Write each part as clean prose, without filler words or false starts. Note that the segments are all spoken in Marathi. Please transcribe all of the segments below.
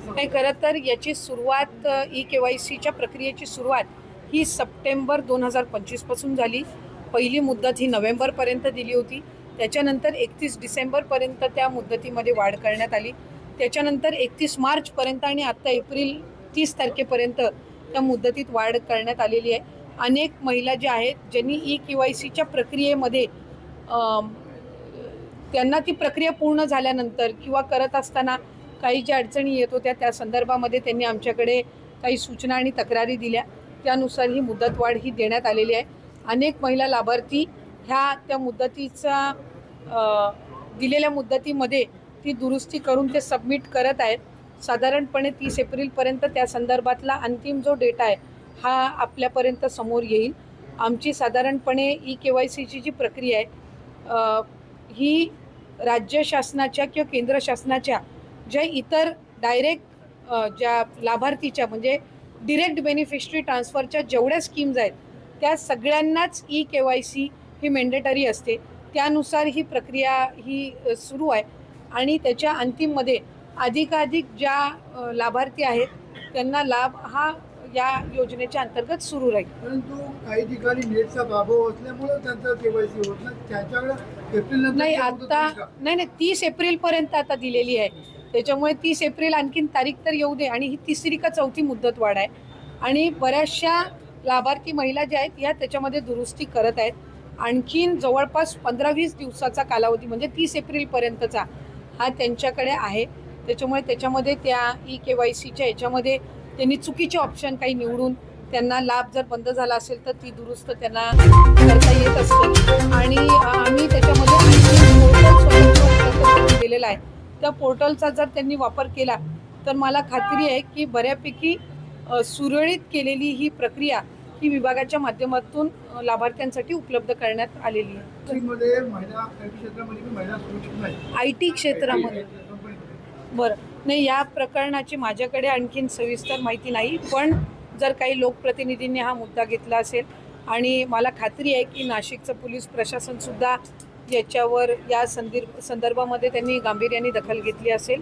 नाही, खरं तर याची सुरुवात ई-केवायसीच्या प्रक्रियेची सुरुवात ही सप्टेंबर 2025 पासून झाली. पहिली मुदत ही नोव्हेंबरपर्यंत दिली होती. त्याच्यानंतर 31 डिसेंबरपर्यंत त्या मुदतीमध्ये वाढ करण्यात आली. त्याच्यानंतर 31 मार्चपर्यंत आणि आत्ता एप्रिल 30 तारखेपर्यंत त्या मुदतीत वाढ करण्यात आलेली आहे. अनेक महिला ज्या आहेत ज्यांनी ई-केवायसीच्या प्रक्रियेमध्ये त्यांना ती प्रक्रिया पूर्ण झाल्यानंतर किंवा करत असताना काही ज्या अडचणी येत होत्या त्या संदर्भामध्ये त्यांनी आमच्याकडे काही सूचना आणि तक्रारी दिल्या. त्यानुसार ही मुदतवाढ ही देण्यात आलेली आहे. अनेक महिला लाभार्थी ह्या त्या मुदतीचा दिलेल्या मुदतीमध्ये ती दुरुस्ती करून ते सबमिट करत आहेत. साधारणपणे 30 एप्रिलपर्यंत त्या संदर्भातला अंतिम जो डेटा आहे हा आपल्यापर्यंत समोर येईल. आमची साधारणपणे ई-केवायसीची जी प्रक्रिया आहे ही राज्य शासनाच्या किंवा केंद्र शासनाच्या ज्या इतर डायरेक्ट ज्या लाभार्थीच्या म्हणजे डिरेक्ट बेनिफिशरी ट्रान्सफरच्या जेवढ्या स्कीम्स आहेत त्या सगळ्यांनाच ई-केवायसी ही मॅन्डेटरी असते. त्यानुसार ही प्रक्रिया ही सुरू आहे आणि त्याच्या अंतिममध्ये अधिकाधिक ज्या लाभार्थी आहेत त्यांना लाभ हा या योजनेच्या अंतर्गत सुरू राहील. परंतु काही ठिकाणी नेटचा अभाव असल्यामुळे त्यांचं केवायसी होत नाही. त्याच्याकडे एप्रिल नाही, आता नाही 30 एप्रिलपर्यंत आता दिलेली आहे. त्याच्यामुळे 30 एप्रिल आणखीन तारीख तर येऊ दे. आणि ही तिसरी का चौथी मुदत वाढ आहे आणि बऱ्याचशा लाभार्थी महिला ज्या आहेत या त्याच्यामध्ये दुरुस्ती करत आहेत. आणखीन जवळपास 15-20 दिवसाचा कालावधी म्हणजे 30 एप्रिलपर्यंतचा हा त्यांच्याकडे आहे. त्याच्यामुळे त्याच्यामध्ये त्या ई-केवायसीच्या याच्यामध्ये त्यांनी चुकीचे ऑप्शन काही निवडून त्यांना लाभ जर बंद झाला असेल तर ती दुरुस्त त्यांना करता येत असते. आणि आम्ही त्याच्यामध्ये आणखी पोर्टल स्वतंत्र दिलेला आहे. त्या पोर्टलचा जर त्यांनी वापर केला तर मला खात्री आहे की बऱ्यापैकी सुरळीत केलेली ही प्रक्रिया ही विभागाच्या माध्यमातून लाभार्थ्यांसाठी उपलब्ध करण्यात आलेली आहे. IT क्षेत्रामध्ये बरं नाही, या प्रकरणाची माझ्याकडे आणखीन सविस्तर माहिती नाही. पण जर काही लोकप्रतिनिधींनी हा मुद्दा घेतला असेल आणि मला खात्री आहे की नाशिकचं पोलीस प्रशासनसुद्धा याच्यावर या संदर्भामध्ये त्यांनी गांभीर्याने दखल घेतली असेल.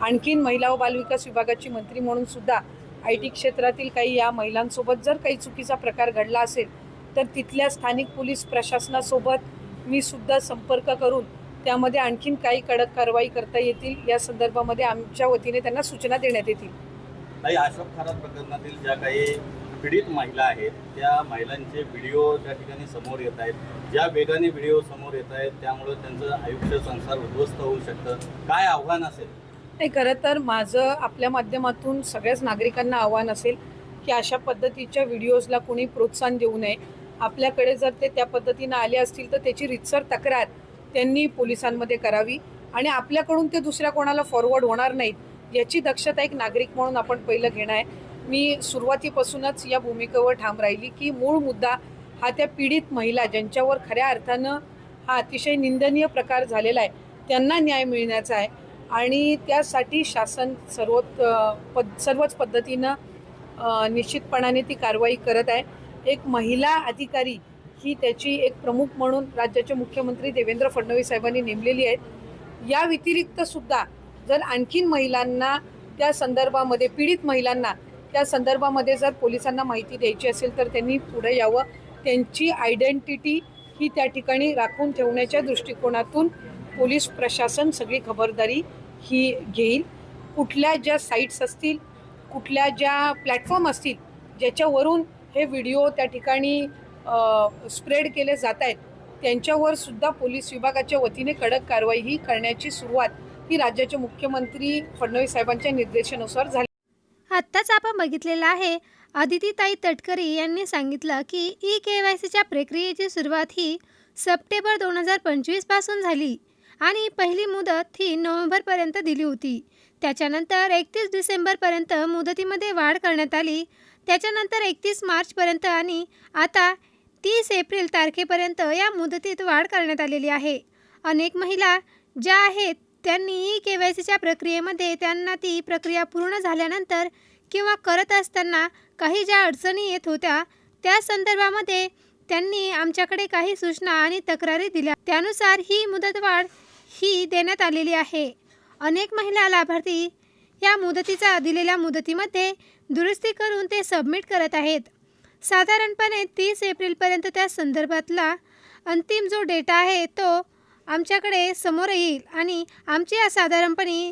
आणखीन महिला व बालविकास विभागाची मंत्री म्हणून सुद्धा IT क्षेत्रातील काही या महिलांसोबत जर काही चुकीचा प्रकार घडला असेल तर तिथल्या स्थानिक पोलीस प्रशासनासोबत मी सुद्धा संपर्क करून त्यामध्ये आणखीन काही कडक कारवाई करता येतील या संदर्भामध्ये आमच्या वतीने त्यांना सूचना देण्यात येतील. काही अशोक खरात प्रकरणातील ज्या काही पीडित महिला आहेत त्या महिलांचे व्हिडिओ त्या ठिकाणी समोर येत आहेत. ज्या वेगाने व्हिडिओ समोर येत आहेत त्यामुळे त्यांचं आयुष्य संसार उद्ध्वस्त होऊ शकतं. काय आव्हान असेल? नाही, खरं तर माझं आपल्या माध्यमातून सगळ्याच नागरिकांना आव्हान असेल की अशा पद्धतीच्या व्हिडिओजला कोणी प्रोत्साहन देऊ नये. आपल्याकडे जर ते त्या पद्धतीनं आले असतील तर त्याची रीतसर तक्रार त्यांनी पोलिसांमध्ये करावी आणि आपल्याकडून ते दुसऱ्या कोणाला फॉरवर्ड होणार नाहीत याची दक्षता एक नागरिक म्हणून आपण पहिलं घेणं आहे. मी सुरुवातीपासूनच या भूमिकेवर ठाम राहिली की मूळ मुद्दा हा त्या पीडित महिला ज्यांच्यावर खऱ्या अर्थानं हा अतिशय निंदनीय प्रकार झालेला आहे त्यांना न्याय मिळण्याचा आहे आणि त्यासाठी शासन सर्वच पद्धतीनं निश्चितपणाने ती कारवाई करत आहे. एक महिला अधिकारी ही त्याची एक प्रमुख म्हणून राज्याचे मुख्यमंत्री देवेंद्र फडणवीस साहेबांनी नेमलेली आहेत. या व्यतिरिक्त सुद्धा जर आणखीन महिलांना त्या संदर्भामध्ये पीडित महिलांना त्या संदर्भामध्ये जर पोलिसांना माहिती द्यायची असेल तर त्यांनी पुढे यावं. त्यांची आयडेंटिटी ही त्या ठिकाणी राखून ठेवण्याच्या दृष्टिकोनातून पोलीस प्रशासन सगळी खबरदारी ही घेईल. कुठल्या ज्या साईट्स असतील कुठल्या ज्या प्लॅटफॉर्म असतील ज्याच्यावरून हे व्हिडिओ त्या ठिकाणी स्प्रेड केले जात आहेत त्यांच्यावर सुद्धा पोलीस विभागाच्या वतीने कडक कारवाई ही करण्याची सुरुवात ही राज्याचे मुख्यमंत्री फडणवीस साहेबांच्या निर्देशानुसार झाली. आत्ताच आपण बघितलेलं आहे आदितीताई तटकरे यांनी सांगितलं की ई-केवायसीच्या प्रक्रियेची सुरुवात ही सप्टेंबर 2025 पासून झाली आणि पहिली मुदत ही नोव्हेंबरपर्यंत दिली होती. त्याच्यानंतर 31 डिसेंबरपर्यंत मुदतीमध्ये वाढ करण्यात आली. त्याच्यानंतर 31 मार्चपर्यंत आणि आता 30 एप्रिल तारखेपर्यंत या मुदतीत वाढ करण्यात आलेली आहे. अनेक महिला ज्या आहेत त्यांनी ई-केवायसीच्या प्रक्रियेमध्ये त्यांना ती प्रक्रिया पूर्ण झाल्यानंतर किंवा करत असताना काही ज्या अडचणी येत होत्या त्या संदर्भामध्ये त्यांनी आमच्याकडे काही सूचना आणि तक्रारी दिल्या. त्यानुसार ही मुदतवाढ ही देण्यात आलेली आहे. अनेक महिला लाभार्थी या दिलेल्या मुदतीमध्ये दुरुस्ती करून ते सबमिट करत आहेत. साधारणपणे 30 एप्रिलपर्यंत त्या संदर्भातला अंतिम जो डेटा आहे तो आमच्याकडे समोर येईल आणि आमची साधारणपणे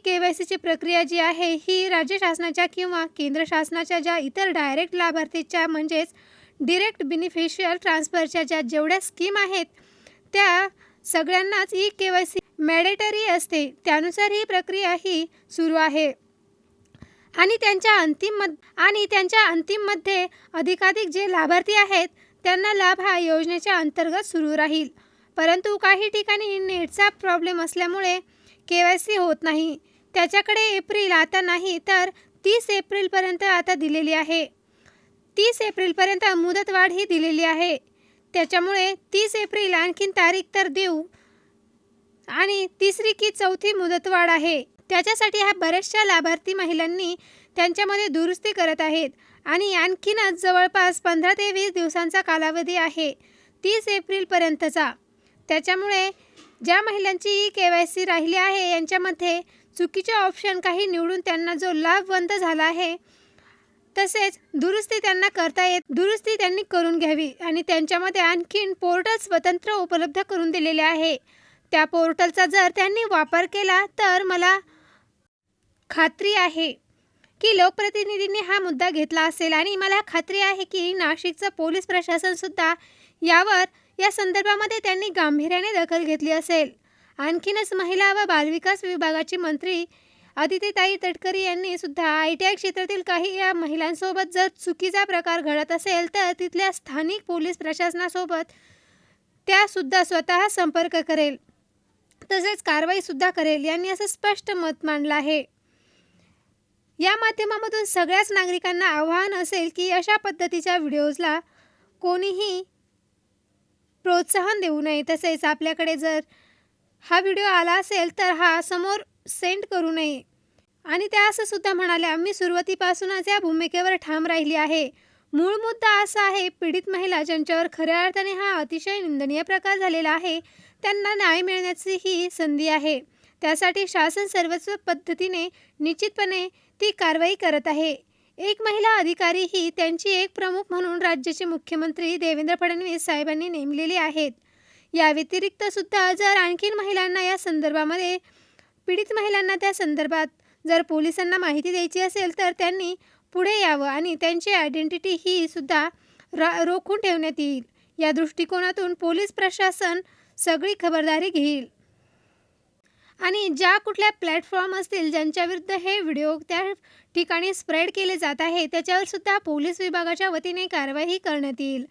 KYCची प्रक्रिया जी आहे ही राज्य शासनाच्या किंवा केंद्र शासनाच्या ज्या इतर डायरेक्ट लाभार्थीच्या म्हणजेच डिरेक्ट बेनिफिशियल ट्रान्सफरच्या जेवढ्या स्कीम आहेत त्या सगळ्यांनाच KYC मॅडेटरी असते. त्यानुसार ही प्रक्रिया ही सुरू आहे आणि त्यांच्या अंतिममध्ये अधिकाधिक जे लाभार्थी आहेत त्यांना लाभ हा योजनेच्या अंतर्गत सुरू राहील. परंतु काही ठिकाणी नेटचा प्रॉब्लेम असल्यामुळे KYC होत नाही. त्याच्याकडे एप्रिल आता नाही तर 30 एप्रिलपर्यंत आता दिलेली आहे. 30 एप्रिलपर्यंत मुदतवाढ ही दिलेली आहे. त्याच्यामुळे 30 एप्रिल आणखीन तारीख तर देऊ आणि 3री की 4थी मुदतवाढ आहे. त्याच्यासाठी ह्या बऱ्याचशा लाभार्थी महिलांनी त्यांच्यामध्ये दुरुस्ती करत आहेत आणि आणखीनच जवळपास 15 ते 20 दिवसांचा कालावधी आहे 30 एप्रिलपर्यंतचा. त्याच्यामुळे ज्या महिलांची KYC राहिली आहे यांच्यामध्ये चुकीचे ऑप्शन काही निवडून त्यांना जो लाभ बंद झाला आहे तसेच दुरुस्ती त्यांनी करून घ्यावी आणि त्यांच्यामध्ये आणखीन पोर्टल स्वतंत्र उपलब्ध करून दिलेले आहे. त्या पोर्टलचा जर त्यांनी वापर केला तर मला खात्री आहे की लोकप्रतिनिधींनी हा मुद्दा घेतला असेल आणि मला खात्री आहे की नाशिकचं पोलीस प्रशासनसुद्धा या संदर्भामध्ये त्यांनी गांभीर्याने दखल घेतली असेल. आणखीनच महिला व बालविकास विभागाची मंत्री अदितीताई तटकरे यांनी सुद्धा ITI क्षेत्रातील काही या महिलांसोबत जर चुकीचा प्रकार घडत असेल तर तिथल्या स्थानिक पोलीस प्रशासनासोबत त्यासुद्धा स्वतः संपर्क करेल तसेच कारवाईसुद्धा करेल यांनी असं स्पष्ट मत मांडलं आहे. या माध्यमामधून सगळ्याच नागरिकांना आवाहन असेल की अशा पद्धतीच्या व्हिडिओजला कोणीही प्रोत्साहन देऊ नये. तसेच आपल्याकडे जर हा व्हिडिओ आला असेल तर हा समोर सेंड करू नये. आणि त्या असं सुद्धा म्हणाल्या, मी सुरुवातीपासूनच या भूमिकेवर ठाम राहिली आहे. मूळ मुद्दा असा आहे, पीडित महिला ज्यांच्यावर खऱ्या अर्थाने हा अतिशय निंदनीय प्रकार झालेला आहे त्यांना न्याय मिळण्याची ही संधी आहे. त्यासाठी शासन सर्वच पद्धतीने निश्चितपणे ती कारवाई करत आहे. एक महिला अधिकारी ही त्यांची एक प्रमुख म्हणून राज्याचे मुख्यमंत्री देवेंद्र फडणवीस साहेबांनी नेमलेली आहेत. या व्यतिरिक्त सुद्धा जर आणखीन महिलांना या संदर्भामध्ये पीडित महिलांना त्या संदर्भात जर पोलिसांना माहिती द्यायची असेल तर त्यांनी पुढे यावं आणि त्यांची आयडेंटिटी ही सुद्धा रोखून ठेवण्यात येईल. या दृष्टिकोनातून पोलीस प्रशासन सगळी खबरदारी घेईल आणि ज्या कुठल्या प्लॅटफॉर्म असतील ज्यांच्याविरुद्ध हे व्हिडिओ त्या ठिकाणी स्प्रेड केले जात आहे त्याच्यावर सुद्धा पोलीस विभागाच्या वतीने कारवाई करण्यात येईल.